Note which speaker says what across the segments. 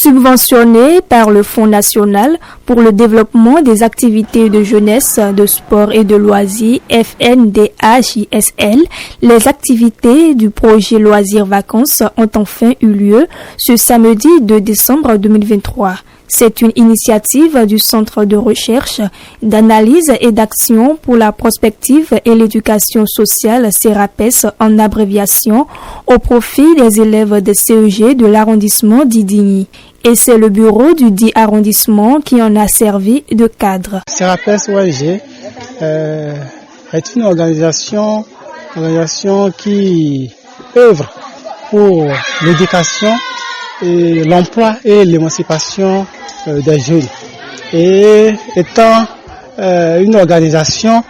Speaker 1: Subventionné par le Fonds national pour le développement des activités de jeunesse, de sport et de loisirs, FNDHJSL, les activités du projet Loisirs Vacances ont enfin eu lieu ce samedi 2 décembre 2023. C'est une initiative du Centre de recherche, d'analyse et d'action pour la prospective et l'éducation sociale CERAPES en abréviation au profit des élèves de CEG de l'arrondissement d'Idigny. Et c'est le bureau du dit arrondissement qui en a servi de cadre.
Speaker 2: CERAPES ONG est une organisation qui œuvre pour l'éducation, et l'emploi et l'émancipation des jeunes. Et étant une organisation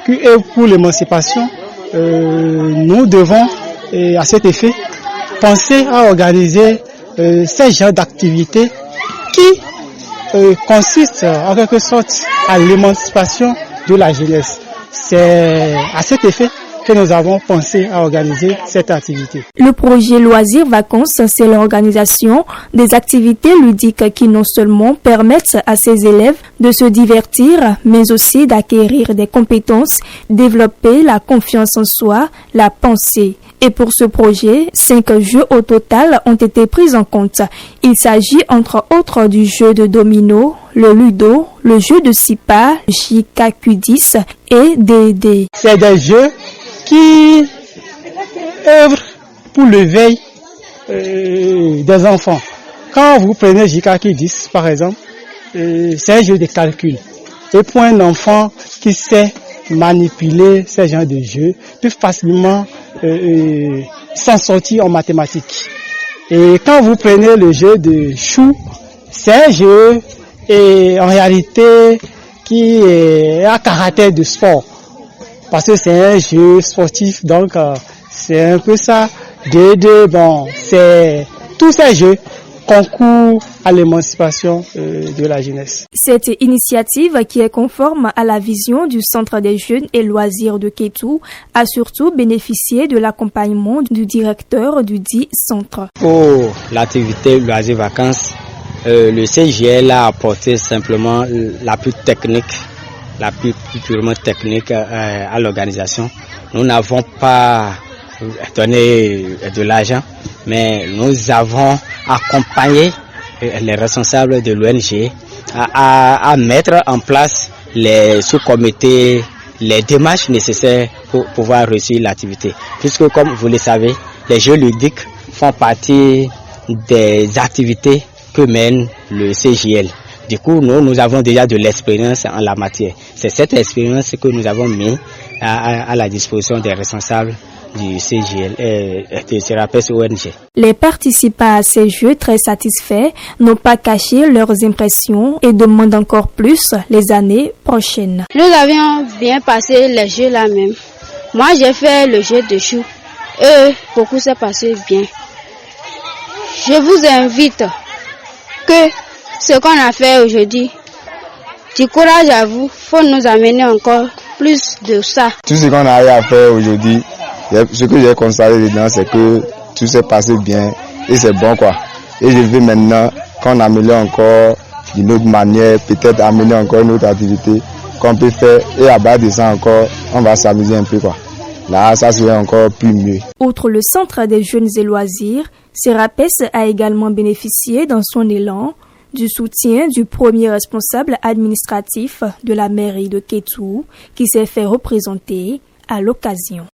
Speaker 2: qui œuvre pour l'émancipation, nous devons, à cet effet, penser à organiser ces genres d'activités qui consistent en quelque sorte à l'émancipation de la jeunesse. C'est à cet effet que nous avons pensé à organiser cette activité.
Speaker 1: Le projet Loisirs Vacances, c'est l'organisation des activités ludiques qui non seulement permettent à ces élèves de se divertir, mais aussi d'acquérir des compétences, développer la confiance en soi, la pensée. Et pour ce projet, 5 jeux au total ont été pris en compte. Il s'agit entre autres du jeu de domino, le ludo, le jeu de sipa, JKQ10 et DD.
Speaker 2: C'est des jeux qui œuvrent pour l'éveil des enfants. Quand vous prenez JKQ10 par exemple, c'est un jeu de calcul. Et pour un enfant qui sait manipuler ces genres de jeux, peut facilement s'en sortir en mathématiques. Et quand vous prenez le jeu de chou, c'est un jeu en réalité qui est à caractère de sport. Parce que c'est un jeu sportif, donc c'est un peu ça. C'est tous ces jeux concourent à l'émancipation de la jeunesse.
Speaker 1: Cette initiative, qui est conforme à la vision du Centre des jeunes et loisirs de Kétou, a surtout bénéficié de l'accompagnement du directeur du dit centre.
Speaker 3: Pour l'activité Loisirs Vacances, le CGL a apporté simplement la plus purement technique à l'organisation. Nous n'avons pas donné de l'argent, mais nous avons accompagné les responsables de l'ONG à mettre en place les sous-comités, les démarches nécessaires pour pouvoir réussir l'activité. Puisque, comme vous le savez, les jeux ludiques font partie des activités que mène le CGL. Du coup, nous avons déjà de l'expérience en la matière. C'est cette expérience que nous avons mis à la disposition des responsables du CGL et de CERAPES ONG.
Speaker 1: Les participants à ces jeux, très satisfaits, n'ont pas caché leurs impressions et demandent encore plus les années prochaines.
Speaker 4: Nous avions bien passé les jeux là même. Moi, j'ai fait le jeu de chou et beaucoup s'est passé bien. Je vous invite que ce qu'on a fait aujourd'hui, du courage à vous, faut nous amener encore plus de ça.
Speaker 5: Tout ce qu'on a eu à faire aujourd'hui, ce que j'ai constaté dedans, c'est que tout s'est passé bien et c'est bon quoi. Et je veux maintenant qu'on améliore encore d'une autre manière, peut-être amener encore une autre activité qu'on peut faire et à bas de ça encore, on va s'amuser un peu quoi. Là, ça serait encore plus mieux.
Speaker 1: Outre le Centre des jeunes et loisirs, CERAPES a également bénéficié dans son élan du soutien du premier responsable administratif de la mairie de Kétou qui s'est fait représenter à l'occasion.